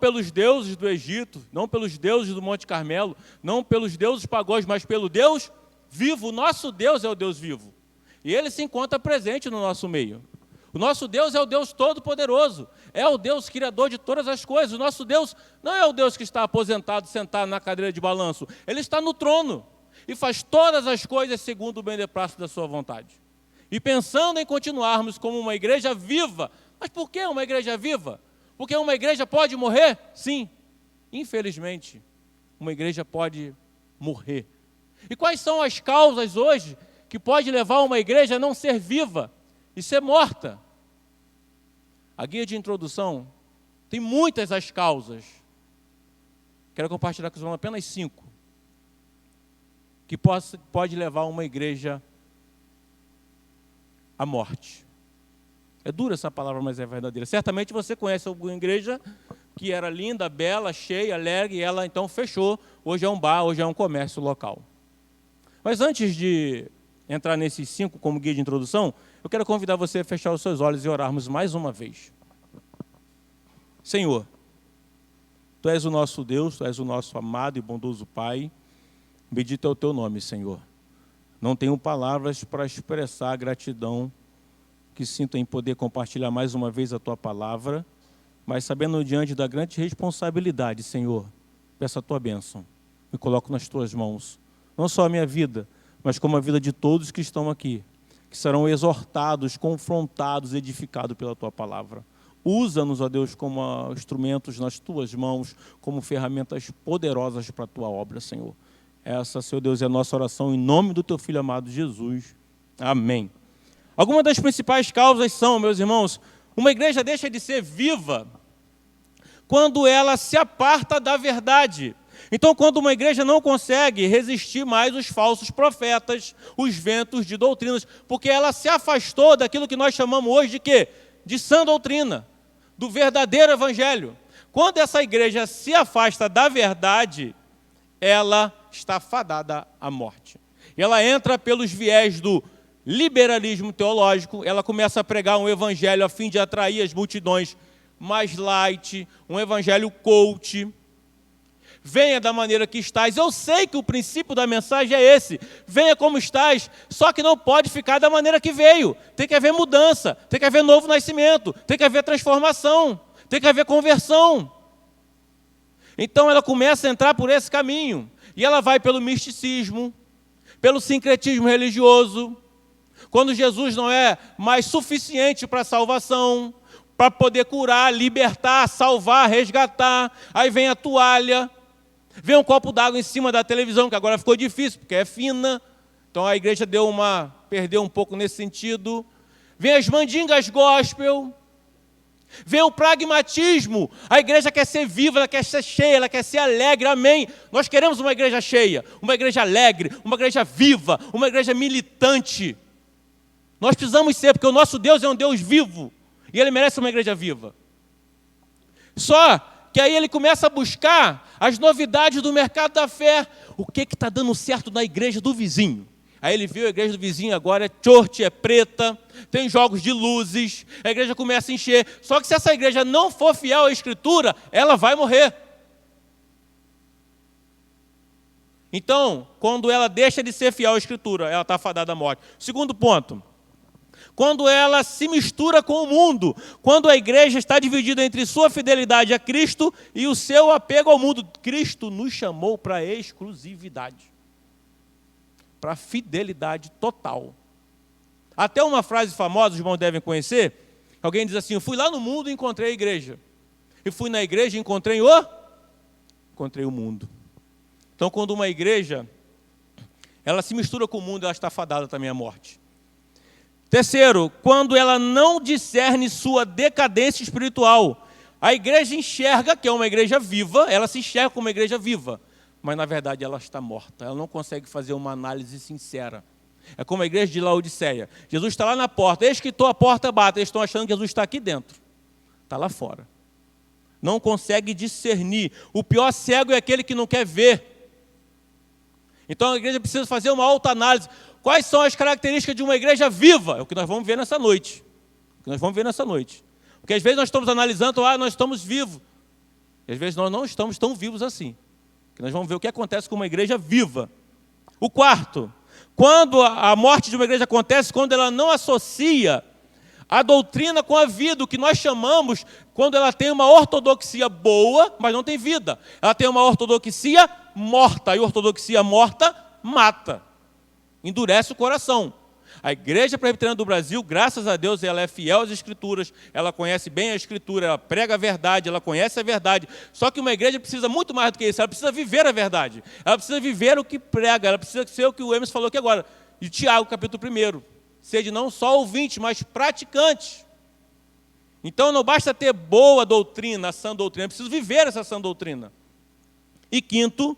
pelos deuses do Egito, não pelos deuses do Monte Carmelo, não pelos deuses pagãos, mas pelo Deus vivo. O nosso Deus é o Deus vivo. E Ele se encontra presente no nosso meio. O nosso Deus é o Deus Todo-Poderoso, é o Deus Criador de todas as coisas. O nosso Deus não é o Deus que está aposentado, sentado na cadeira de balanço. Ele está no trono e faz todas as coisas segundo o beneplácito da sua vontade. E pensando em continuarmos como uma igreja viva. Mas por que uma igreja viva? Porque uma igreja pode morrer? Sim. Infelizmente, uma igreja pode morrer. E quais são as causas hoje que pode levar uma igreja a não ser viva e ser morta? A guia de introdução tem muitas as causas. Quero compartilhar com os irmãos apenas 5 que pode levar uma igreja à morte. É dura essa palavra, mas é verdadeira. Certamente você conhece alguma igreja que era linda, bela, cheia, alegre, e ela então fechou. Hoje é um bar, hoje é um comércio local. Mas antes de entrar nesses 5 como guia de introdução, eu quero convidar você a fechar os seus olhos e orarmos mais uma vez. Senhor, Tu és o nosso Deus, Tu és o nosso amado e bondoso Pai. Bendito é o Teu nome, Senhor. Não tenho palavras para expressar a gratidão que sinto em poder compartilhar mais uma vez a Tua palavra, mas sabendo diante da grande responsabilidade, Senhor, peço a Tua bênção. Me coloco nas Tuas mãos. Não só a minha vida, mas como a vida de todos que estão aqui, que serão exortados, confrontados, edificados pela Tua palavra. Usa-nos, ó Deus, como instrumentos nas Tuas mãos, como ferramentas poderosas para a Tua obra, Senhor. Essa, Senhor Deus, é a nossa oração em nome do Teu Filho amado Jesus. Amém. Algumas das principais causas são, meus irmãos, uma igreja deixa de ser viva quando ela se aparta da verdade. Então, quando uma igreja não consegue resistir mais os falsos profetas, os ventos de doutrinas, porque ela se afastou daquilo que nós chamamos hoje de quê? De sã doutrina, do verdadeiro evangelho. Quando essa igreja se afasta da verdade, ela está fadada à morte. E ela entra pelos viés do liberalismo teológico, ela começa a pregar um evangelho a fim de atrair as multidões mais light, um evangelho coach. Venha da maneira que estás. Eu sei que o princípio da mensagem é esse. Venha como estás, só que não pode ficar da maneira que veio. Tem que haver mudança, tem que haver novo nascimento, tem que haver transformação, tem que haver conversão. Então ela começa a entrar por esse caminho. E ela vai pelo misticismo, pelo sincretismo religioso. Quando Jesus não é mais suficiente para a salvação, para poder curar, libertar, salvar, resgatar. Aí vem a toalha, vem um copo d'água em cima da televisão, que agora ficou difícil, porque é fina. Então a igreja perdeu um pouco nesse sentido. Vem as mandingas gospel. Vem o pragmatismo. A igreja quer ser viva, ela quer ser cheia, ela quer ser alegre, amém. Nós queremos uma igreja cheia, uma igreja alegre, uma igreja viva, uma igreja militante. Nós precisamos ser, porque o nosso Deus é um Deus vivo. E Ele merece uma igreja viva. Só que aí ele começa a buscar as novidades do mercado da fé. O que está dando certo na igreja do vizinho? Aí ele viu a igreja do vizinho agora, é church, é preta, tem jogos de luzes, a igreja começa a encher. Só que se essa igreja não for fiel à Escritura, ela vai morrer. Então, quando ela deixa de ser fiel à Escritura, ela está fadada à morte. Segundo ponto. Quando ela se mistura com o mundo, quando a igreja está dividida entre sua fidelidade a Cristo e o seu apego ao mundo. Cristo nos chamou para a exclusividade, para a fidelidade total. Até uma frase famosa, os irmãos devem conhecer, alguém diz assim: eu fui lá no mundo e encontrei a igreja. E fui na igreja e encontrei o mundo. Então, quando uma igreja, ela se mistura com o mundo, ela está fadada também à morte. Terceiro, quando ela não discerne sua decadência espiritual. A igreja enxerga que é uma igreja viva, ela se enxerga como uma igreja viva, mas na verdade ela está morta, ela não consegue fazer uma análise sincera. É como a igreja de Laodiceia. Jesus está lá na porta, eis que estou à porta bate, eles estão achando que Jesus está aqui dentro, está lá fora. Não consegue discernir. O pior cego é aquele que não quer ver. Então a igreja precisa fazer uma autoanálise. Quais são as características de uma igreja viva? É o que nós vamos ver nessa noite. Porque às vezes nós estamos analisando, nós estamos vivos. E às vezes nós não estamos tão vivos assim. Que nós vamos ver o que acontece com uma igreja viva. O quarto, quando a morte de uma igreja acontece, quando ela não associa a doutrina com a vida, o que nós chamamos, quando ela tem uma ortodoxia boa, mas não tem vida. Ela tem uma ortodoxia morta, e ortodoxia morta mata, endurece o coração. A Igreja Presbiteriana do Brasil, graças a Deus, ela é fiel às Escrituras, ela conhece bem a Escritura, ela prega a verdade, ela conhece a verdade. Só que uma igreja precisa muito mais do que isso, ela precisa viver a verdade. Ela precisa viver o que prega, ela precisa ser o que o Emerson falou aqui agora, de Tiago, capítulo 1. Sede não só ouvinte, mas praticante. Então não basta ter boa doutrina, a sã doutrina, é preciso viver essa sã doutrina. E quinto,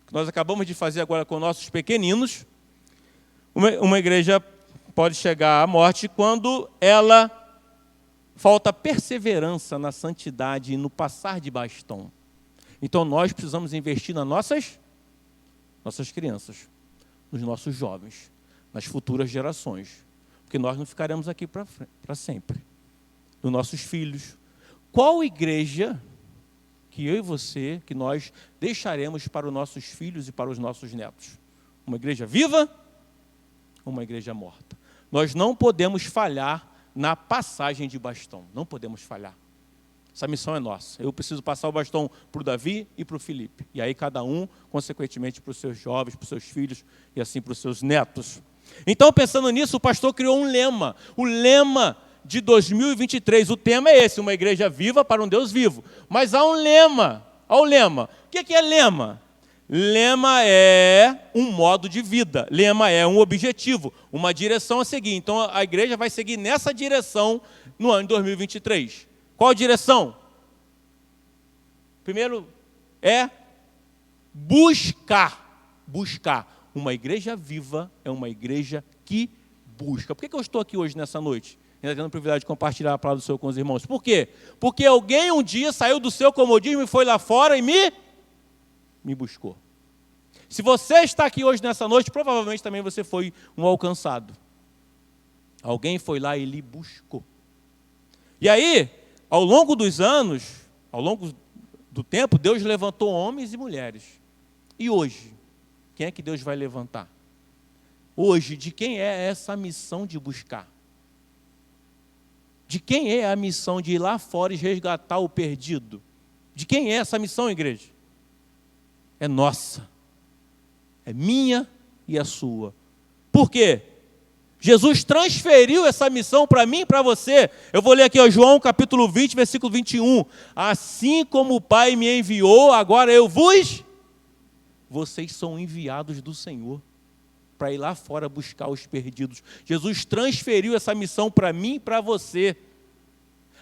que nós acabamos de fazer agora com nossos pequeninos, uma igreja pode chegar à morte quando ela falta perseverança na santidade e no passar de bastão. Então nós precisamos investir nas nossas crianças, nos nossos jovens, nas futuras gerações, porque nós não ficaremos aqui para sempre. Nos nossos filhos. Qual igreja que eu e você, que nós deixaremos para os nossos filhos e para os nossos netos? Uma igreja viva? Uma igreja morta. Nós não podemos falhar na passagem de bastão. Não podemos falhar. Essa missão é nossa. Eu preciso passar o bastão para o Davi e para o Felipe. E aí cada um, consequentemente, para os seus jovens, para os seus filhos e assim para os seus netos. Então, pensando nisso, o pastor criou um lema. O lema de 2023. O tema é esse, uma igreja viva para um Deus vivo. Mas há um lema. Olha o lema. O que é lema? Lema é um modo de vida, lema é um objetivo, uma direção a seguir. Então a igreja vai seguir nessa direção no ano de 2023. Qual direção? Primeiro é buscar. Buscar. Uma igreja viva é uma igreja que busca. Por que eu estou aqui hoje nessa noite? Ainda tendo o privilégio de compartilhar a palavra do Senhor com os irmãos. Por quê? Porque alguém um dia saiu do seu comodismo e foi lá fora e me buscou. Se você está aqui hoje nessa noite, provavelmente também você foi um alcançado. Alguém foi lá e lhe buscou. E aí, ao longo dos anos, ao longo do tempo, Deus levantou homens e mulheres. E hoje, quem é que Deus vai levantar? Hoje, de quem é essa missão de buscar? De quem é a missão de ir lá fora e resgatar o perdido? De quem é essa missão, igreja? É nossa, é minha e a sua. Por quê? Jesus transferiu essa missão para mim e para você. Eu vou ler aqui, João capítulo 20, versículo 21. Assim como o Pai me enviou, agora eu vos... Vocês são enviados do Senhor para ir lá fora buscar os perdidos. Jesus transferiu essa missão para mim e para você.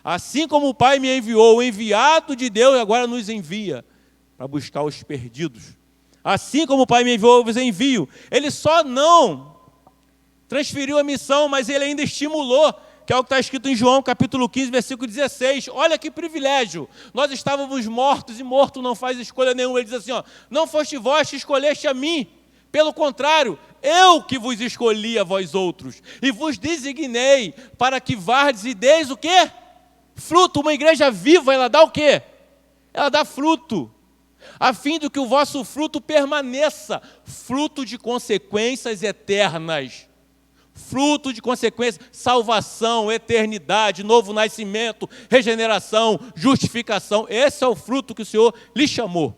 Assim como o Pai me enviou, o enviado de Deus agora nos envia para buscar os perdidos. Assim como o Pai me enviou, eu vos envio. Ele só não transferiu a missão, mas ele ainda estimulou, que é o que está escrito em João capítulo 15, versículo 16. Olha que privilégio. Nós estávamos mortos e morto não faz escolha nenhuma. Ele diz assim, não foste vós que escolheste a mim. Pelo contrário, eu que vos escolhi a vós outros. E vos designei para que vardes e deis o quê? Fruto. Uma igreja viva, ela dá o quê? Ela dá fruto. A fim de que o vosso fruto permaneça. Fruto de consequências eternas. Fruto de consequências, salvação, eternidade, novo nascimento, regeneração, justificação. Esse é o fruto que o Senhor lhe chamou.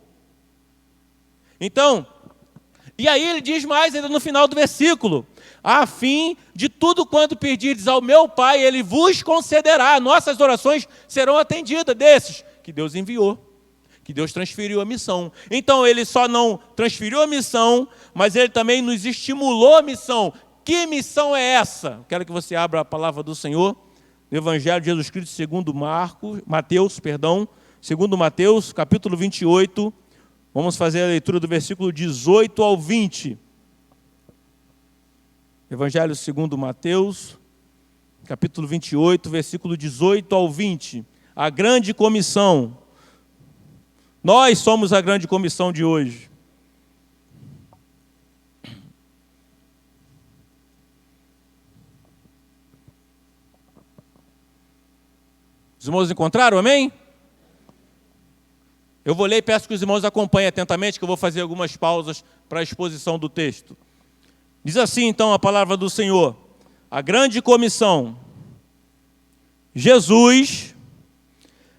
Então, e aí ele diz mais ainda no final do versículo: a fim de tudo quanto pedirdes ao meu Pai, Ele vos concederá. Nossas orações serão atendidas desses que Deus enviou, que Deus transferiu a missão. Então ele só não transferiu a missão, mas ele também nos estimulou a missão. Que missão é essa? Quero que você abra a palavra do Senhor, no Evangelho de Jesus Cristo segundo Mateus, segundo Mateus, capítulo 28. Vamos fazer a leitura do versículo 18 ao 20. Evangelho segundo Mateus, capítulo 28, versículo 18 ao 20. A grande comissão. Nós somos a grande comissão de hoje. Os irmãos encontraram, amém? Eu vou ler e peço que os irmãos acompanhem atentamente, que eu vou fazer algumas pausas para a exposição do texto. Diz assim, então, a palavra do Senhor. A grande comissão. Jesus,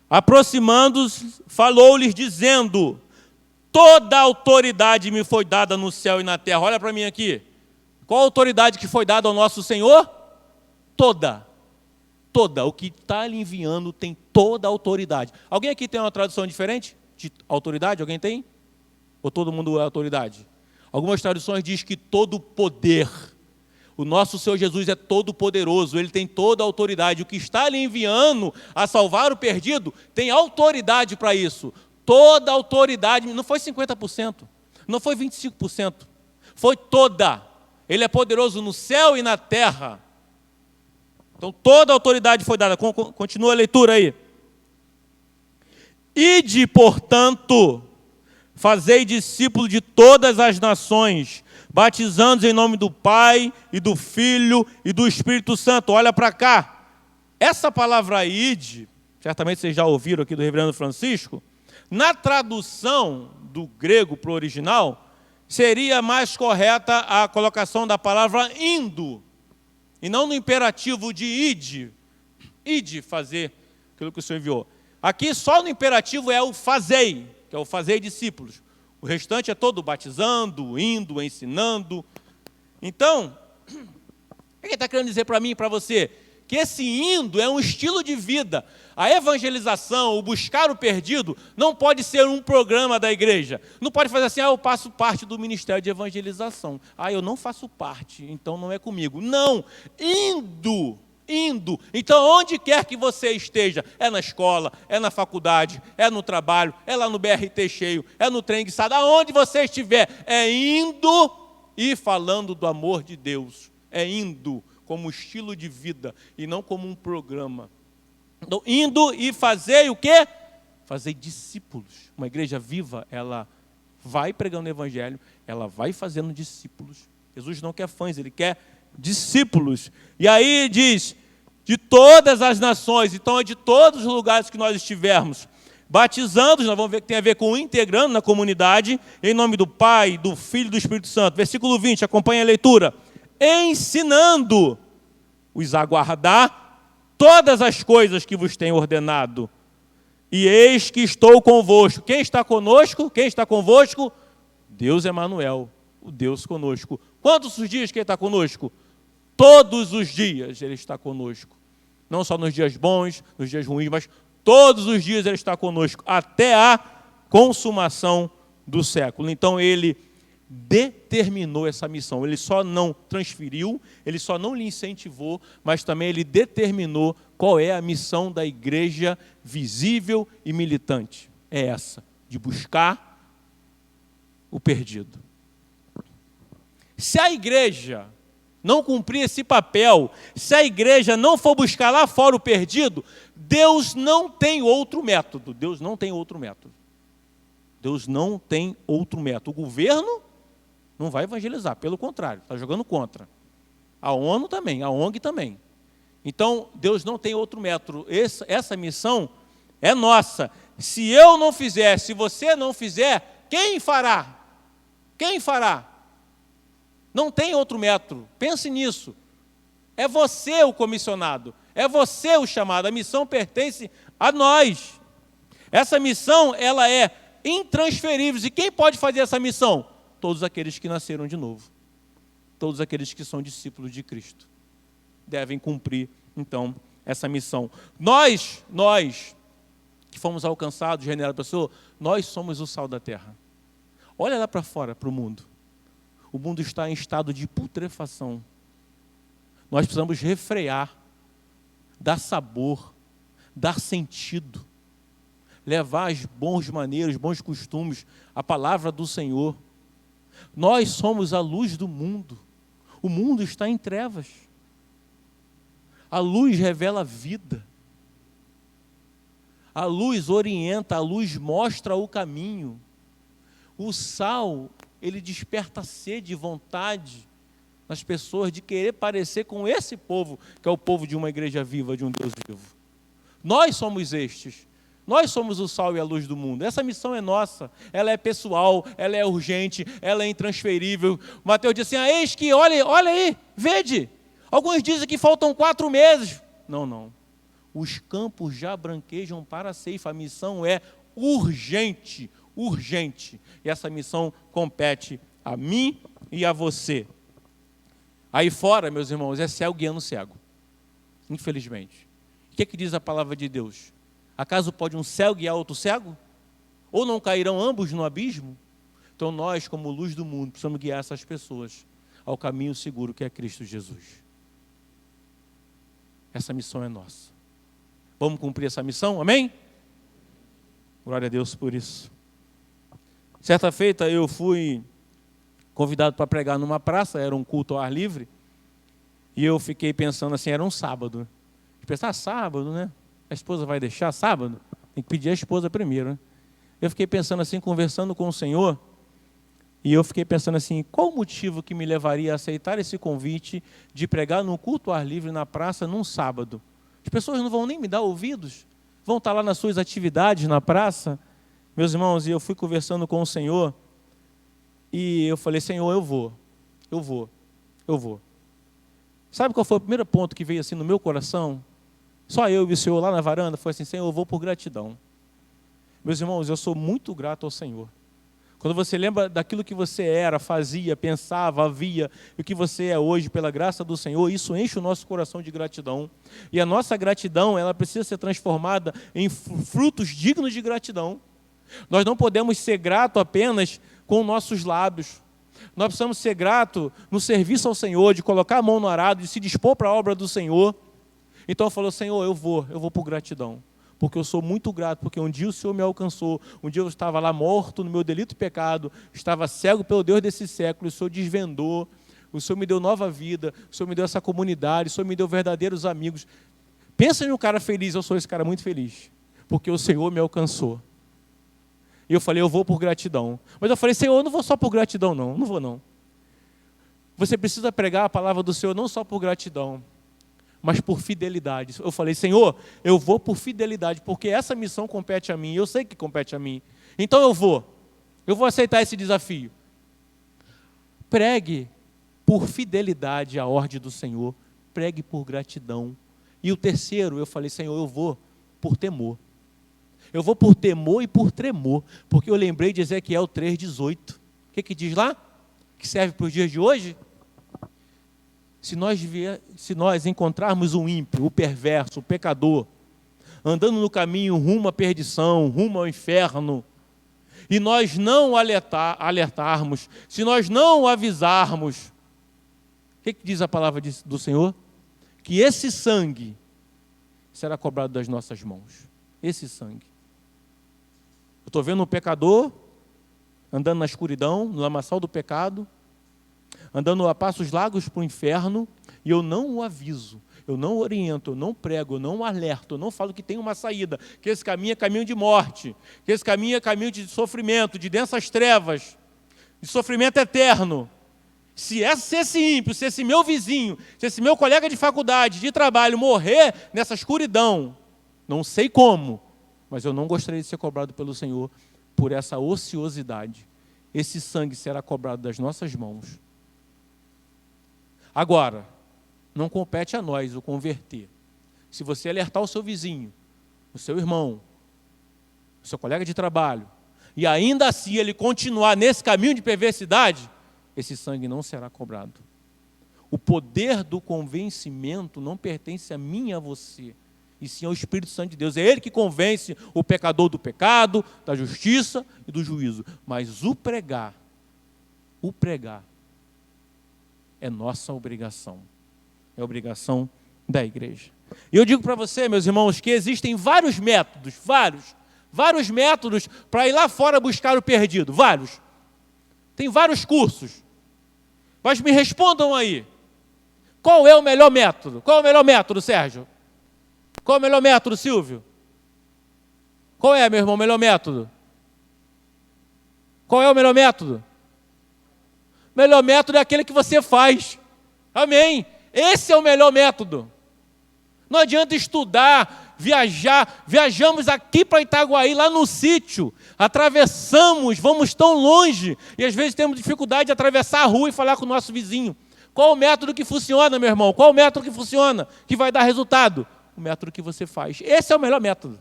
aproximando-se, falou-lhes dizendo: toda a autoridade me foi dada no céu e na terra. Olha para mim aqui. Qual a autoridade que foi dada ao nosso Senhor? Toda. Toda. O que está lhe enviando tem toda a autoridade. Alguém aqui tem uma tradução diferente de autoridade? Alguém tem? Ou todo mundo é autoridade? Algumas traduções dizem que todo poder. O nosso Senhor Jesus é todo poderoso, Ele tem toda a autoridade. O que está lhe enviando a salvar o perdido tem autoridade para isso. Toda a autoridade, não foi 50%, não foi 25%, foi toda. Ele é poderoso no céu e na terra. Então toda a autoridade foi dada. Continua a leitura aí. Ide, portanto, fazei discípulos de todas as nações, batizando-os em nome do Pai, e do Filho, e do Espírito Santo. Olha para cá. Essa palavra ide, certamente vocês já ouviram aqui do reverendo Francisco, na tradução do grego para o original, seria mais correta a colocação da palavra indo, e não no imperativo de ide. Ide, fazer aquilo que o Senhor enviou. Aqui só no imperativo é o fazei, que é o fazer discípulos. O restante é todo batizando, indo, ensinando. Então, o que ele está querendo dizer para mim e para você? Que esse indo é um estilo de vida. A evangelização, o buscar o perdido, não pode ser um programa da igreja. Não pode fazer assim, eu faço parte do ministério de evangelização. Eu não faço parte, então não é comigo. Não, indo. Então, onde quer que você esteja, é na escola, é na faculdade, é no trabalho, é lá no BRT cheio, é no trem guiçado, aonde você estiver, é indo e falando do amor de Deus. É indo como estilo de vida e não como um programa. Então, indo e fazer o quê? Fazer discípulos. Uma igreja viva, ela vai pregando o evangelho, ela vai fazendo discípulos. Jesus não quer fãs, Ele quer discípulos. E aí diz, de todas as nações, então é de todos os lugares que nós estivermos, batizando, nós vamos ver que tem a ver com integrando na comunidade, em nome do Pai, do Filho e do Espírito Santo. Versículo 20, acompanha a leitura. Ensinando-os a guardar todas as coisas que vos tenho ordenado. E eis que estou convosco. Quem está conosco? Quem está convosco? Deus Emanuel, o Deus conosco. Quantos os dias que Ele está conosco? Todos os dias Ele está conosco. Não só nos dias bons, nos dias ruins, mas todos os dias Ele está conosco, até a consumação do século. Então Ele determinou essa missão. Ele só não transferiu, Ele só não lhe incentivou, mas também Ele determinou qual é a missão da igreja visível e militante. É essa, de buscar o perdido. Se a igreja não cumprir esse papel, se a igreja não for buscar lá fora o perdido, Deus não tem outro método. Deus não tem outro método. Deus não tem outro método. O governo não vai evangelizar, pelo contrário, está jogando contra. A ONU também, a ONG também. Então, Deus não tem outro método. Essa missão é nossa. Se eu não fizer, se você não fizer, quem fará? Quem fará? Não tem outro método. Pense nisso. É você o comissionado. É você o chamado. A missão pertence a nós. Essa missão, ela é intransferível. E quem pode fazer essa missão? Todos aqueles que nasceram de novo. Todos aqueles que são discípulos de Cristo. Devem cumprir, então, essa missão. Nós que fomos alcançados, regenerados pelo Senhor, nós somos o sal da terra. Olha lá para fora, para o mundo. O mundo está em estado de putrefação. Nós precisamos refrear, dar sabor, dar sentido, levar as bons maneiras, bons costumes, a palavra do Senhor. Nós somos a luz do mundo. O mundo está em trevas. A luz revela a vida. A luz orienta, a luz mostra o caminho. O sal, ele desperta sede e vontade nas pessoas de querer parecer com esse povo, que é o povo de uma igreja viva, de um Deus vivo. Nós somos estes. Nós somos o sal e a luz do mundo. Essa missão é nossa, ela é pessoal, ela é urgente, ela é intransferível. Mateus disse assim, eis que, olha aí, vede. Alguns dizem que faltam 4 meses. Não. Os campos já branquejam para a ceifa. A missão é urgente. E essa missão compete a mim e a você. Aí fora, meus irmãos, é cego guiando cego. Infelizmente. O que diz a palavra de Deus? Acaso pode um cego guiar outro cego? Ou não cairão ambos no abismo? Então nós, como luz do mundo, precisamos guiar essas pessoas ao caminho seguro que é Cristo Jesus. Essa missão é nossa. Vamos cumprir essa missão? Amém? Glória a Deus por isso. Certa feita eu fui convidado para pregar numa praça, era um culto ao ar livre, e eu fiquei pensando assim, era um sábado. Pensar, sábado, né? A esposa vai deixar sábado? Tem que pedir a esposa primeiro, né? Eu fiquei pensando assim, conversando com o Senhor, e eu fiquei pensando assim, qual o motivo que me levaria a aceitar esse convite de pregar num culto ao ar livre na praça num sábado? As pessoas não vão nem me dar ouvidos, vão estar lá nas suas atividades na praça. Meus irmãos, e eu fui conversando com o Senhor, e eu falei, Senhor, eu vou. Sabe qual foi o primeiro ponto que veio assim no meu coração? Só eu e o Senhor lá na varanda, foi assim, Senhor, eu vou por gratidão. Meus irmãos, eu sou muito grato ao Senhor. Quando você lembra daquilo que você era, fazia, pensava, havia, e o que você é hoje, pela graça do Senhor, isso enche o nosso coração de gratidão. E a nossa gratidão, ela precisa ser transformada em frutos dignos de gratidão. Nós não podemos ser gratos apenas com nossos lábios. Nós precisamos ser gratos no serviço ao Senhor, de colocar a mão no arado, de se dispor para a obra do Senhor. Então eu falei, Senhor, eu vou por gratidão. Porque eu sou muito grato, porque um dia o Senhor me alcançou, um dia eu estava lá morto no meu delito e pecado, estava cego pelo Deus desse século, o Senhor desvendou, o Senhor me deu nova vida, o Senhor me deu essa comunidade, o Senhor me deu verdadeiros amigos. Pensa em um cara feliz, eu sou esse cara muito feliz, porque o Senhor me alcançou. E eu falei, eu vou por gratidão. Mas eu falei, Senhor, eu não vou só por gratidão não vou não. Você precisa pregar a palavra do Senhor não só por gratidão, mas por fidelidade. Eu falei, Senhor, eu vou por fidelidade, porque essa missão compete a mim, eu sei que compete a mim. Então eu vou aceitar esse desafio. Pregue por fidelidade a ordem do Senhor, pregue por gratidão. E o terceiro, eu falei, Senhor, eu vou por temor. Eu vou por temor e por tremor, porque eu lembrei de Ezequiel 3,18. O que diz lá? Que serve para os dias de hoje? Se nós encontrarmos o ímpio, o perverso, o pecador, andando no caminho rumo à perdição, rumo ao inferno, e nós não alertarmos, se nós não avisarmos, o que diz a palavra do Senhor? Que esse sangue será cobrado das nossas mãos. Esse sangue. Eu estou vendo um pecador andando na escuridão, no lamaçal do pecado, andando a passos largos para o inferno, e eu não o aviso, eu não oriento, eu não prego, eu não alerto, eu não falo que tem uma saída, que esse caminho é caminho de morte, que esse caminho é caminho de sofrimento, de densas trevas, de sofrimento eterno. Se esse ímpio, se esse meu vizinho, se esse meu colega de faculdade, de trabalho, morrer nessa escuridão, não sei como, mas eu não gostaria de ser cobrado pelo Senhor por essa ociosidade. Esse sangue será cobrado das nossas mãos. Agora, não compete a nós o converter. Se você alertar o seu vizinho, o seu irmão, o seu colega de trabalho, e ainda assim ele continuar nesse caminho de perversidade, esse sangue não será cobrado. O poder do convencimento não pertence a mim e a você, e sim ao Espírito Santo de Deus. É Ele que convence o pecador do pecado, da justiça e do juízo. Mas o pregar é nossa obrigação. É a obrigação da igreja. E eu digo para você, meus irmãos, que existem vários métodos para ir lá fora buscar o perdido. Vários. Tem vários cursos. Mas me respondam aí. Qual é o melhor método? Qual é o melhor método, Sérgio? Qual é o melhor método, Silvio? Qual é, meu irmão, o melhor método? Qual é o melhor método? O melhor método é aquele que você faz. Amém? Esse é o melhor método. Não adianta estudar viajamos aqui para Itaguaí, lá no sítio, atravessamos, vamos tão longe, e às vezes temos dificuldade de atravessar a rua e falar com o nosso vizinho. Qual o método que funciona, meu irmão? Qual o método que funciona, que vai dar resultado? O método que você faz. Esse é o melhor método.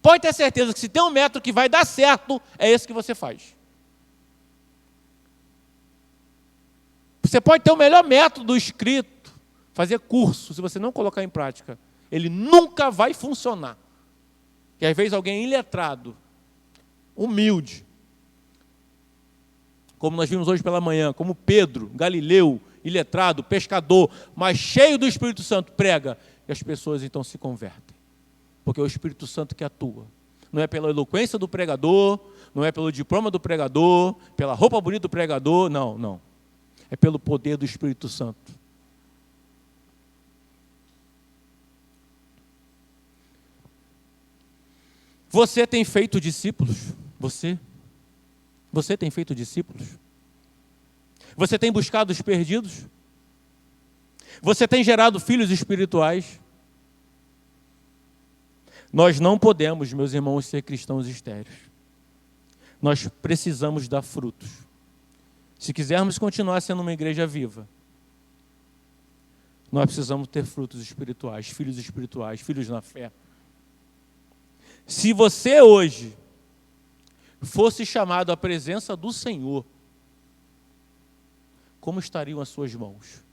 Pode ter certeza que se tem um método que vai dar certo, é esse que você faz. Você pode ter o melhor método escrito, fazer curso, se você não colocar em prática, ele nunca vai funcionar. E às vezes alguém iletrado, humilde, como nós vimos hoje pela manhã, como Pedro, Galileu, iletrado, pescador, mas cheio do Espírito Santo, prega, e as pessoas então se convertem. Porque é o Espírito Santo que atua. Não é pela eloquência do pregador, não é pelo diploma do pregador, pela roupa bonita do pregador, não. É pelo poder do Espírito Santo. Você tem feito discípulos? Você tem feito discípulos? Você tem buscado os perdidos? Você tem gerado filhos espirituais? Nós não podemos, meus irmãos, ser cristãos estéreis. Nós precisamos dar frutos. Se quisermos continuar sendo uma igreja viva, nós precisamos ter frutos espirituais, filhos na fé. Se você hoje fosse chamado à presença do Senhor, como estariam as suas mãos?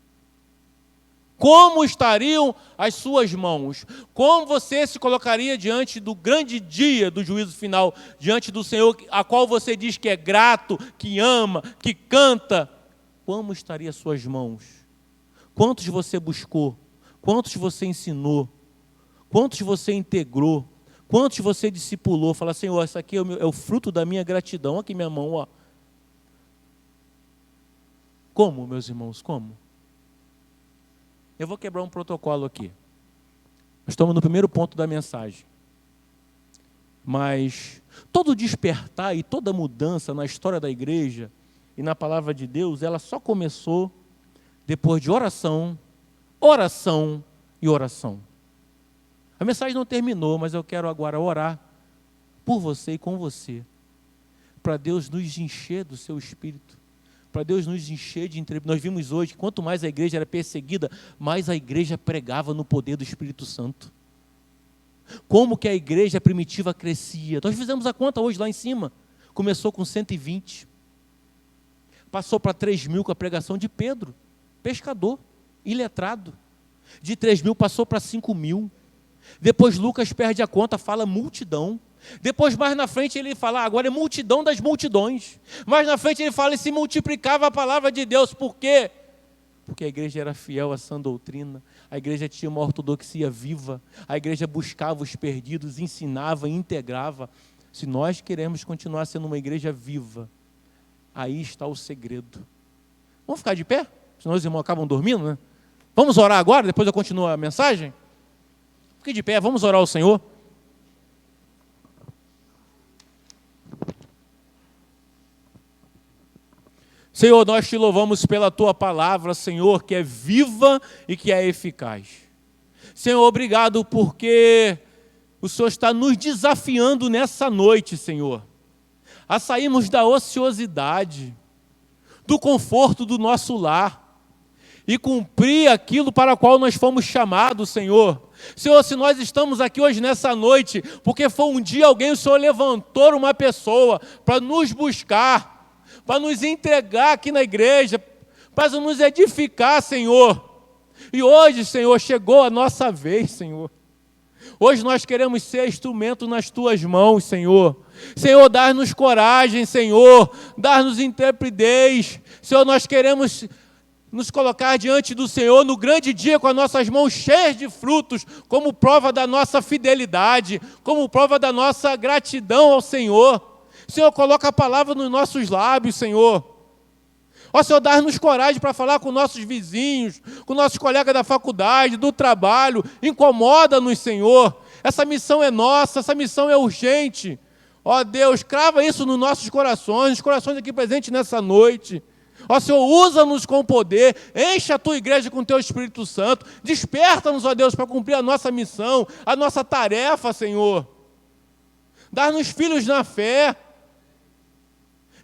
Como estariam as suas mãos? Como você se colocaria diante do grande dia do juízo final, diante do Senhor, a qual você diz que é grato, que ama, que canta? Como estariam as suas mãos? Quantos você buscou? Quantos você ensinou? Quantos você integrou? Quantos você discipulou? Fala, Senhor, isso aqui é o fruto da minha gratidão. Aqui minha mão, ó. Como, meus irmãos, como? Eu vou quebrar um protocolo aqui. Nós estamos no primeiro ponto da mensagem. Mas todo despertar e toda mudança na história da igreja e na palavra de Deus, ela só começou depois de oração e oração. A mensagem não terminou, mas eu quero agora orar por você e com você, para Deus nos encher do seu Espírito, para Deus nos encher de entrevista. Nós vimos hoje que quanto mais a igreja era perseguida, mais a igreja pregava no poder do Espírito Santo. Como que a igreja primitiva crescia? Nós fizemos a conta hoje lá em cima. Começou com 120. Passou para 3.000 com a pregação de Pedro, pescador, iletrado. De 3.000 passou para 5.000. Depois Lucas perde a conta, fala multidão. Depois, mais na frente, ele fala, agora é multidão das multidões. Mais na frente ele fala, e se multiplicava a palavra de Deus. Por quê? Porque a igreja era fiel à sã doutrina, a igreja tinha uma ortodoxia viva, a igreja buscava os perdidos, ensinava, integrava. Se nós queremos continuar sendo uma igreja viva, aí está o segredo. Vamos ficar de pé? Senão os irmãos acabam dormindo, né? Vamos orar agora, depois eu continuo a mensagem? Fique de pé, vamos orar ao Senhor. Senhor, nós te louvamos pela tua palavra, Senhor, que é viva e que é eficaz. Senhor, obrigado porque o Senhor está nos desafiando nessa noite, Senhor, a sairmos da ociosidade, do conforto do nosso lar e cumprir aquilo para o qual nós fomos chamados, Senhor. Senhor, se nós estamos aqui hoje nessa noite, porque foi um dia o Senhor levantou uma pessoa para nos buscar, para nos entregar aqui na igreja, para nos edificar, Senhor. E hoje, Senhor, chegou a nossa vez, Senhor. Hoje nós queremos ser instrumento nas tuas mãos, Senhor. Senhor, dá-nos coragem, Senhor, dá-nos intrepidez. Senhor, nós queremos nos colocar diante do Senhor no grande dia com as nossas mãos cheias de frutos, como prova da nossa fidelidade, como prova da nossa gratidão ao Senhor. Senhor, coloca a palavra nos nossos lábios, Senhor. Ó Senhor, dá-nos coragem para falar com nossos vizinhos, com nossos colegas da faculdade, do trabalho. Incomoda-nos, Senhor. Essa missão é nossa, essa missão é urgente. Ó Deus, crava isso nos nossos corações, os corações aqui presentes nessa noite. Ó Senhor, usa-nos com poder, enche a tua igreja com o teu Espírito Santo, desperta-nos, ó Deus, para cumprir a nossa missão, a nossa tarefa, Senhor. Dá-nos filhos na fé.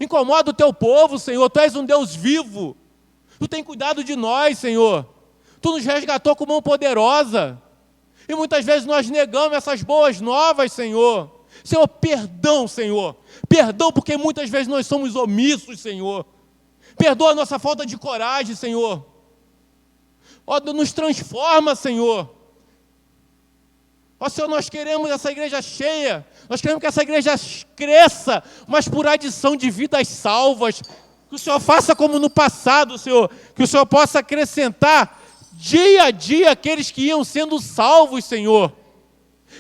Incomoda o teu povo, Senhor, tu és um Deus vivo. Tu tem cuidado de nós, Senhor. Tu nos resgatou com mão poderosa. E muitas vezes nós negamos essas boas novas, Senhor. Senhor, perdão, Senhor. Perdão porque muitas vezes nós somos omissos, Senhor. Perdoa a nossa falta de coragem, Senhor. Ó, nos transforma, Senhor. Ó, Senhor, nós queremos essa igreja cheia. Nós queremos que essa igreja cresça, mas por adição de vidas salvas. Que o Senhor faça como no passado, Senhor. Que o Senhor possa acrescentar dia a dia aqueles que iam sendo salvos, Senhor.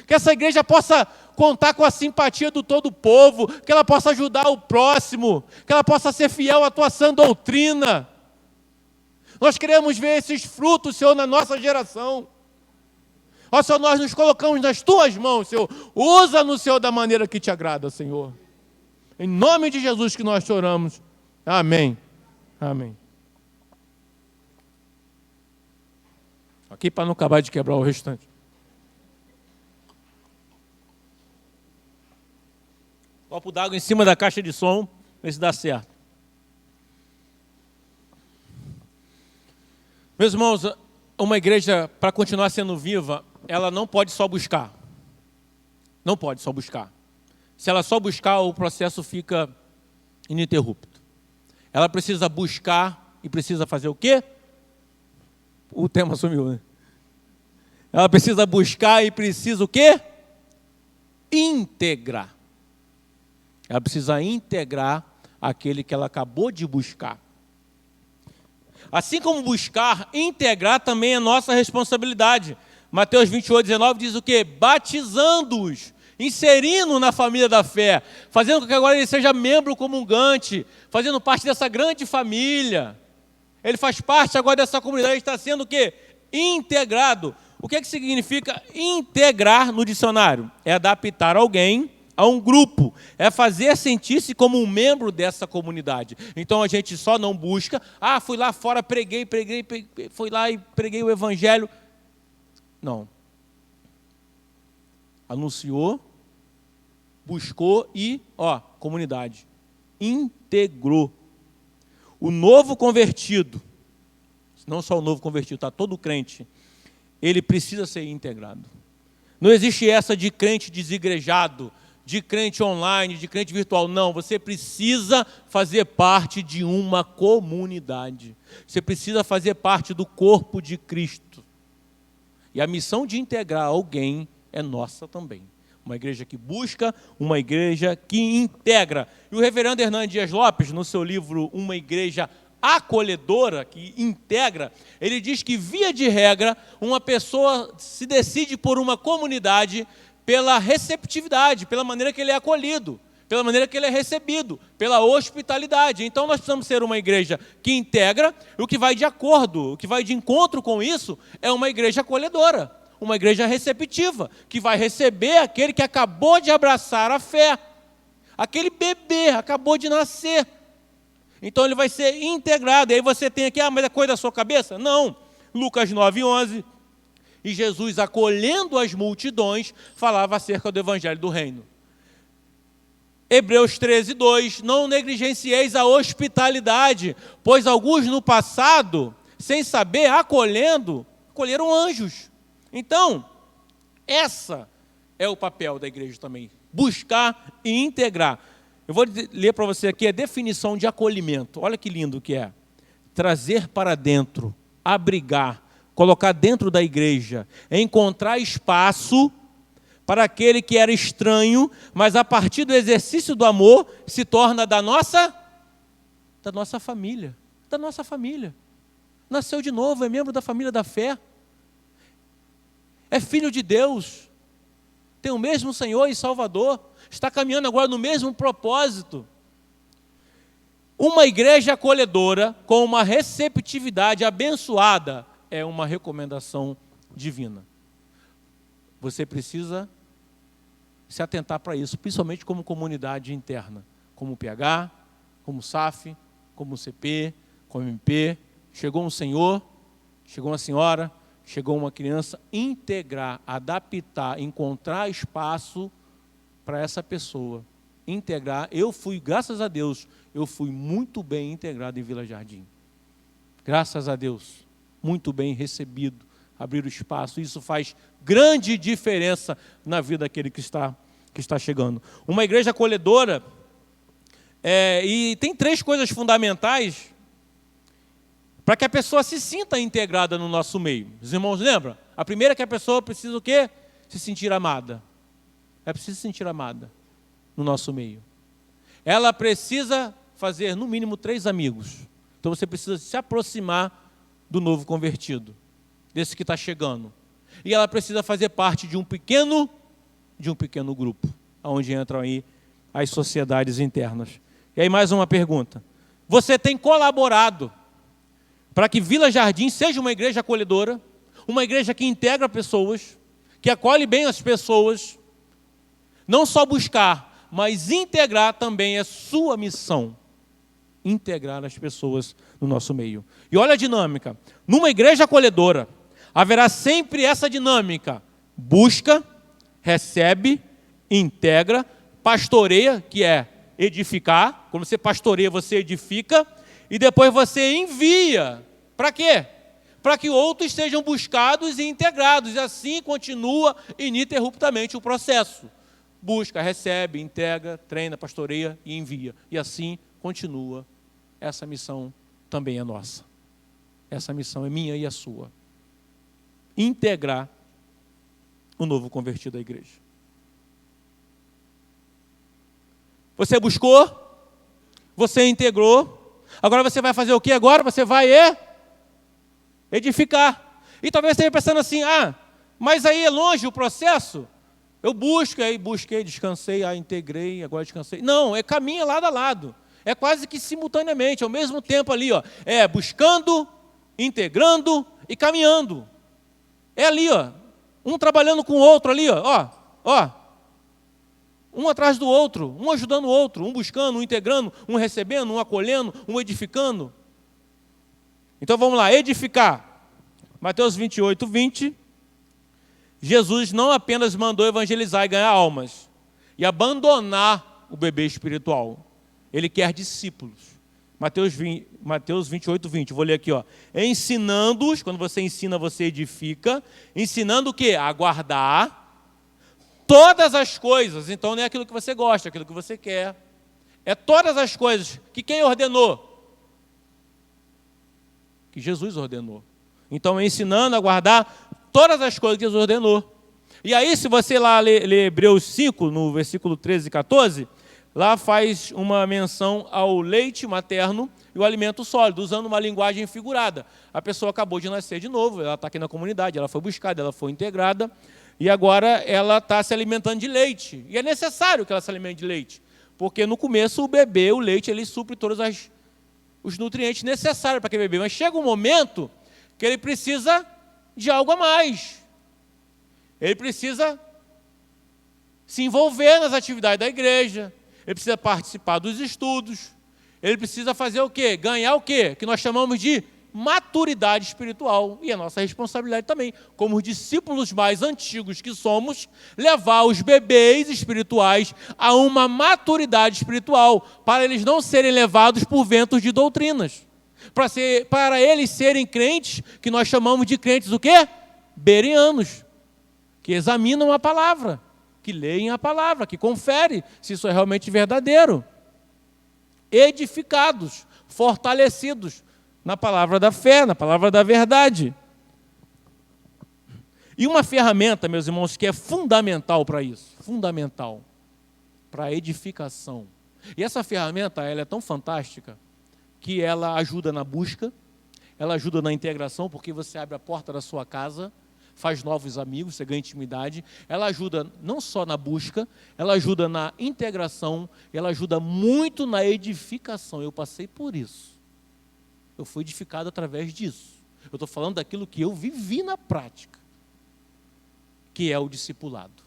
Que essa igreja possa contar com a simpatia do todo o povo, que ela possa ajudar o próximo, que ela possa ser fiel à tua sã doutrina. Nós queremos ver esses frutos, Senhor, na nossa geração. Ó Senhor, nós nos colocamos nas tuas mãos, Senhor. Usa-nos, Senhor, da maneira que te agrada, Senhor. Em nome de Jesus que nós te oramos. Amém. Amém. Aqui para não acabar de quebrar o restante. Copo d'água em cima da caixa de som, ver se dá certo. Meus irmãos, uma igreja, para continuar sendo viva, ela não pode só buscar. Não pode só buscar. Se ela só buscar, o processo fica ininterrupto. Ela precisa buscar e precisa fazer o quê? O tema sumiu, né? Ela precisa buscar e precisa o quê? Integrar. Ela precisa integrar aquele que ela acabou de buscar. Assim como buscar, integrar também é nossa responsabilidade. Mateus 28, 19 diz o quê? Batizando-os, inserindo na família da fé, fazendo com que agora ele seja membro comungante, fazendo parte dessa grande família. Ele faz parte agora dessa comunidade, ele está sendo o quê? Integrado. O que é que significa integrar no dicionário? É adaptar alguém a um grupo, é fazer sentir-se como um membro dessa comunidade. Então a gente só não busca, fui lá fora, preguei, fui lá e preguei o evangelho. Não. Anunciou, buscou e, comunidade. Integrou. O novo convertido, não só o novo convertido, está todo crente, ele precisa ser integrado. Não existe essa de crente desigrejado, de crente online, de crente virtual. Não, você precisa fazer parte de uma comunidade. Você precisa fazer parte do corpo de Cristo. E a missão de integrar alguém é nossa também. Uma igreja que busca, uma igreja que integra. E o reverendo Hernando Dias Lopes, no seu livro Uma Igreja Acolhedora, que integra, ele diz que, via de regra, uma pessoa se decide por uma comunidade pela receptividade, pela maneira que ele é acolhido, pela maneira que ele é recebido, pela hospitalidade. Então nós precisamos ser uma igreja que integra, e o que vai de acordo, o que vai de encontro com isso, é uma igreja acolhedora, uma igreja receptiva, que vai receber aquele que acabou de abraçar a fé, aquele bebê acabou de nascer. Então ele vai ser integrado. E aí você tem aqui, mas é coisa da sua cabeça? Não. Lucas 9:11. E Jesus, acolhendo as multidões, falava acerca do evangelho do reino. Hebreus 13:2. Não negligencieis a hospitalidade, pois alguns no passado, sem saber, acolheram anjos. Então, essa é o papel da igreja também. Buscar e integrar. Eu vou ler para você aqui a definição de acolhimento. Olha que lindo que é. Trazer para dentro, abrigar, colocar dentro da igreja, encontrar espaço para aquele que era estranho, mas a partir do exercício do amor, se torna da nossa família. Da nossa família. Nasceu de novo, é membro da família da fé. É filho de Deus. Tem o mesmo Senhor e Salvador. Está caminhando agora no mesmo propósito. Uma igreja acolhedora, com uma receptividade abençoada, é uma recomendação divina. Você precisa se atentar para isso, principalmente como comunidade interna, como PH, como SAF, como CP, com MP, chegou um senhor, chegou uma senhora, chegou uma criança, integrar, adaptar, encontrar espaço para essa pessoa. Integrar, graças a Deus, eu fui muito bem integrado em Vila Jardim. Graças a Deus, muito bem recebido, abrir o espaço. Isso faz grande diferença na vida daquele que está chegando. Uma igreja acolhedora, e tem 3 coisas fundamentais para que a pessoa se sinta integrada no nosso meio. Os irmãos lembram? A primeira é que a pessoa precisa o quê? Se sentir amada. É preciso se sentir amada no nosso meio. Ela precisa fazer, no mínimo, 3 amigos. Então você precisa se aproximar do novo convertido, desse que está chegando. E ela precisa fazer parte de um pequeno grupo, onde entram aí as sociedades internas. E aí mais uma pergunta. Você tem colaborado para que Vila Jardim seja uma igreja acolhedora, uma igreja que integra pessoas, que acolhe bem as pessoas, não só buscar, mas integrar também é sua missão, integrar as pessoas no nosso meio. E olha a dinâmica, numa igreja acolhedora, haverá sempre essa dinâmica, busca, recebe, integra, pastoreia, que é edificar, quando você pastoreia, você edifica, e depois você envia. Para quê? Para que outros sejam buscados e integrados, e assim continua ininterruptamente o processo. Busca, recebe, integra, treina, pastoreia e envia. E assim continua. Essa missão também é nossa. Essa missão é minha e a sua. Integrar o novo convertido à igreja. Você buscou, você integrou, agora você vai fazer o quê agora? Você vai edificar. E talvez você esteja pensando assim, mas aí é longe o processo? Eu busquei, descansei, integrei, agora descansei. Não, caminha lado a lado. É quase que simultaneamente, ao mesmo tempo ali, buscando, integrando e caminhando. É ali, um trabalhando com o outro ali, um atrás do outro, um ajudando o outro, um buscando, um integrando, um recebendo, um acolhendo, um edificando. Então vamos lá, edificar. Mateus 28, 20. Jesus não apenas mandou evangelizar e ganhar almas, e abandonar o bebê espiritual. Ele quer discípulos. Mateus 28, 20. Vou ler aqui, ensinando-os, quando você ensina, você edifica. Ensinando o quê? A guardar todas as coisas. Então não é aquilo que você gosta, é aquilo que você quer. É todas as coisas que quem ordenou? Que Jesus ordenou. Então, ensinando a guardar todas as coisas que Jesus ordenou. E aí, se você lá lê Hebreus 5, no versículo 13 e 14, lá faz uma menção ao leite materno e o alimento sólido, usando uma linguagem figurada. A pessoa acabou de nascer de novo, ela está aqui na comunidade, ela foi buscada, ela foi integrada, e agora ela está se alimentando de leite. E é necessário que ela se alimente de leite, porque no começo o bebê, o leite, ele supre todos os nutrientes necessários para aquele bebê. Mas chega um momento que ele precisa de algo a mais. Ele precisa se envolver nas atividades da igreja, ele precisa participar dos estudos, ele precisa fazer o quê? Ganhar o quê? Que nós chamamos de maturidade espiritual. E é nossa responsabilidade também, como os discípulos mais antigos que somos, levar os bebês espirituais a uma maturidade espiritual, para eles não serem levados por ventos de doutrinas. Para eles serem crentes, que nós chamamos de crentes o quê? Bereanos, que examinam a palavra, que leem a palavra, que conferem se isso é realmente verdadeiro. Edificados, fortalecidos na palavra da fé, na palavra da verdade. E uma ferramenta, meus irmãos, que é fundamental para isso, fundamental, para a edificação. E essa ferramenta, ela é tão fantástica, que ela ajuda na busca, ela ajuda na integração, porque você abre a porta da sua casa, faz novos amigos, você ganha intimidade. Ela ajuda não só na busca, ela ajuda na integração, ela ajuda muito na edificação. Eu passei por isso. Eu fui edificado através disso. Eu estou falando daquilo que eu vivi na prática, que é o discipulado.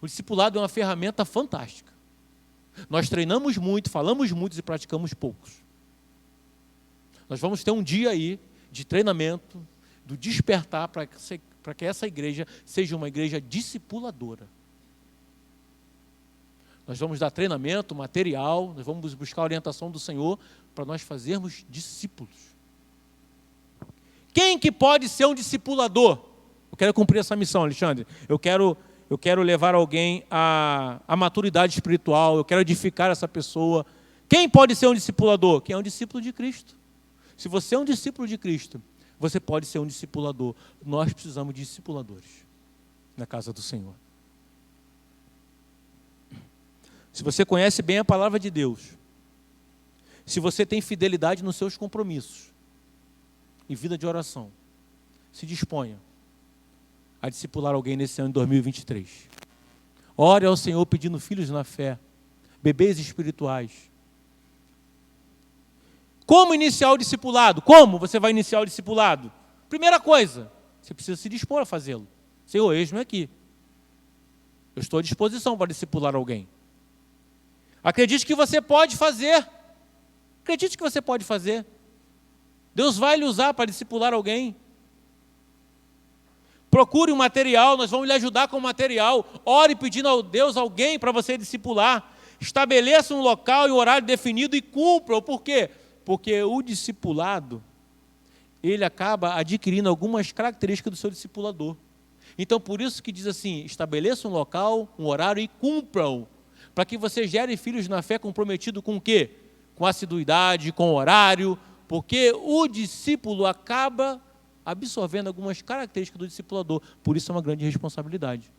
O discipulado é uma ferramenta fantástica. Nós treinamos muito, falamos muito e praticamos poucos. Nós vamos ter um dia aí de treinamento, do despertar para que essa igreja seja uma igreja discipuladora. Nós vamos dar treinamento, material, nós vamos buscar a orientação do Senhor para nós fazermos discípulos. Quem que pode ser um discipulador? Eu quero cumprir essa missão, Alexandre. Eu quero levar alguém à maturidade espiritual, eu quero edificar essa pessoa. Quem pode ser um discipulador? Quem é um discípulo de Cristo. Se você é um discípulo de Cristo, você pode ser um discipulador. Nós precisamos de discipuladores na casa do Senhor. Se você conhece bem a palavra de Deus, se você tem fidelidade nos seus compromissos e vida de oração, se disponha a discipular alguém nesse ano de 2023. Ore ao Senhor pedindo filhos na fé, bebês espirituais. Como iniciar o discipulado? Como você vai iniciar o discipulado? Primeira coisa, você precisa se dispor a fazê-lo. Senhor, eis-me aqui. Eu estou à disposição para discipular alguém. Acredite que você pode fazer. Acredite que você pode fazer. Deus vai lhe usar para discipular alguém. Procure um material, nós vamos lhe ajudar com o material. Ore pedindo a Deus alguém para você discipular. Estabeleça um local e um horário definido e cumpra. Por quê? Porque o discipulado, ele acaba adquirindo algumas características do seu discipulador. Então, por isso que diz assim, estabeleça um local, um horário e cumpram. Para que você gere filhos na fé comprometido com o quê? Com assiduidade, com horário, porque o discípulo acaba absorvendo algumas características do discipulador. Por isso é uma grande responsabilidade.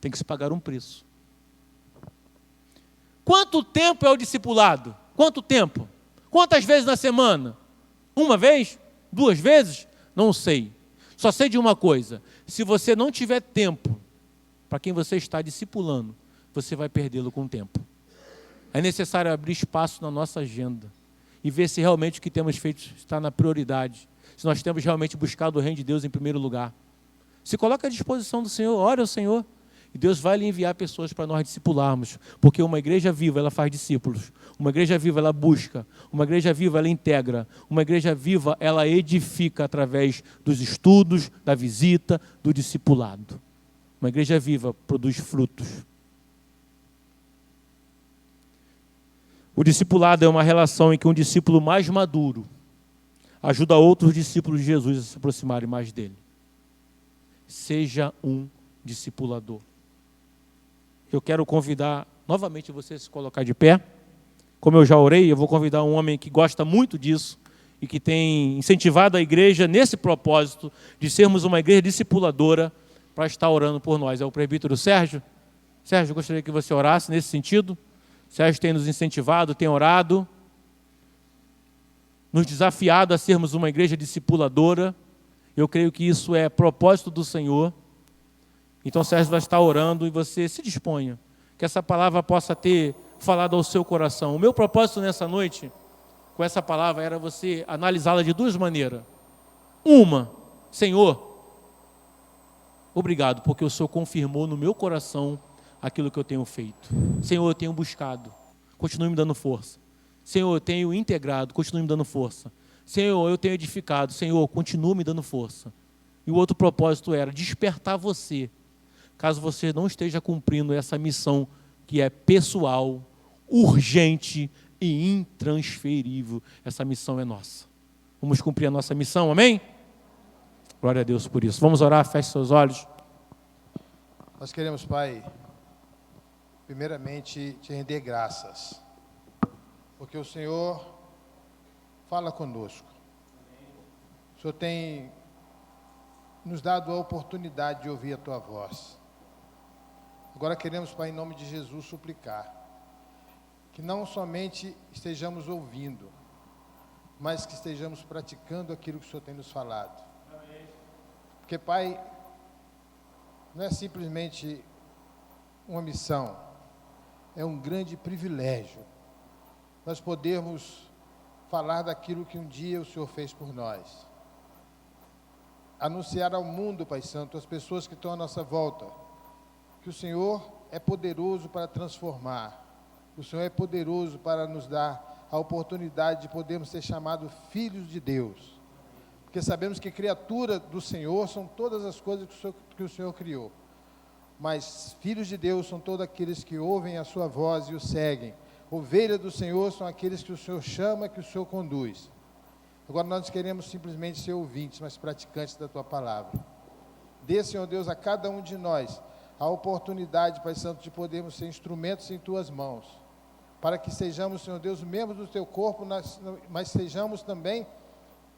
Tem que se pagar um preço. Quanto tempo é o discipulado? Quanto tempo? Quantas vezes na semana? Uma vez? 2 vezes? Não sei. Só sei de uma coisa. Se você não tiver tempo para quem você está discipulando, você vai perdê-lo com o tempo. É necessário abrir espaço na nossa agenda e ver se realmente o que temos feito está na prioridade. Se nós temos realmente buscado o reino de Deus em primeiro lugar. Se coloque à disposição do Senhor, ore ao Senhor. E Deus vai lhe enviar pessoas para nós discipularmos. Porque uma igreja viva, ela faz discípulos. Uma igreja viva, ela busca. Uma igreja viva, ela integra. Uma igreja viva, ela edifica através dos estudos, da visita, do discipulado. Uma igreja viva produz frutos. O discipulado é uma relação em que um discípulo mais maduro ajuda outros discípulos de Jesus a se aproximarem mais dele. Seja um discipulador. Eu quero convidar novamente você a se colocar de pé. Como eu já orei, eu vou convidar um homem que gosta muito disso e que tem incentivado a igreja nesse propósito de sermos uma igreja discipuladora para estar orando por nós. É o presbítero Sérgio. Sérgio, eu gostaria que você orasse nesse sentido. Sérgio tem nos incentivado, tem orado, nos desafiado a sermos uma igreja discipuladora. Eu creio que isso é propósito do Senhor. Então, Sérgio vai estar orando e você se disponha, que essa palavra possa ter falado ao seu coração. O meu propósito nessa noite, com essa palavra, era você analisá-la de 2 maneiras. Uma, Senhor, obrigado, porque o Senhor confirmou no meu coração aquilo que eu tenho feito. Senhor, eu tenho buscado, continue me dando força. Senhor, eu tenho integrado, continue me dando força. Senhor, eu tenho edificado, Senhor, continue me dando força. E o outro propósito era despertar você, caso você não esteja cumprindo essa missão que é pessoal, urgente e intransferível. Essa missão é nossa. Vamos cumprir a nossa missão, amém? Glória a Deus por isso. Vamos orar, feche seus olhos. Nós queremos, Pai, primeiramente te render graças, porque o Senhor fala conosco. O Senhor tem nos dado a oportunidade de ouvir a Tua voz. Agora queremos, Pai, em nome de Jesus, suplicar que não somente estejamos ouvindo, mas que estejamos praticando aquilo que o Senhor tem nos falado. Porque, Pai, não é simplesmente uma missão, é um grande privilégio nós podermos falar daquilo que um dia o Senhor fez por nós. Anunciar ao mundo, Pai Santo, às pessoas que estão à nossa volta, que o Senhor é poderoso para transformar, o Senhor é poderoso para nos dar a oportunidade de podermos ser chamados filhos de Deus. Porque sabemos que criatura do Senhor são todas as coisas que o Senhor criou. Mas filhos de Deus são todos aqueles que ouvem a sua voz e o seguem. Ovelha do Senhor são aqueles que o Senhor chama, que o Senhor conduz. Agora nós queremos simplesmente ser ouvintes, mas praticantes da tua palavra. Dê, Senhor Deus, a cada um de nós a oportunidade, Pai Santo, de podermos ser instrumentos em tuas mãos. Para que sejamos, Senhor Deus, membros do teu corpo, mas sejamos também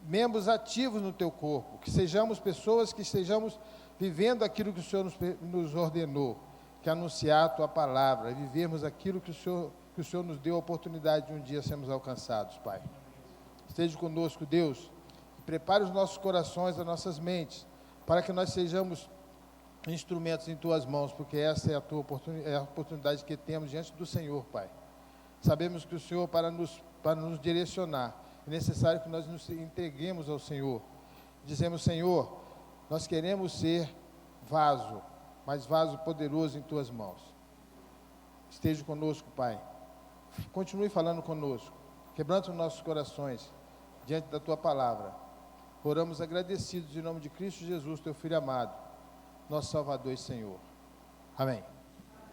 membros ativos no teu corpo. Que sejamos pessoas que estejamos vivendo aquilo que o Senhor nos ordenou, que é anunciar a tua palavra, vivermos aquilo que o Senhor nos deu a oportunidade de um dia sermos alcançados, Pai. Esteja conosco, Deus, e prepare os nossos corações, as nossas mentes, para que nós sejamos instrumentos em tuas mãos, porque essa é a oportunidade que temos diante do Senhor, Pai. Sabemos que o Senhor, para nos direcionar, é necessário que nós nos entreguemos ao Senhor. Dizemos, Senhor, nós queremos ser vaso, mas vaso poderoso em tuas mãos. Esteja conosco, Pai. Continue falando conosco. Quebranta os nossos corações diante da tua palavra. Oramos agradecidos em nome de Cristo Jesus, teu Filho amado, nosso Salvador e Senhor. Amém.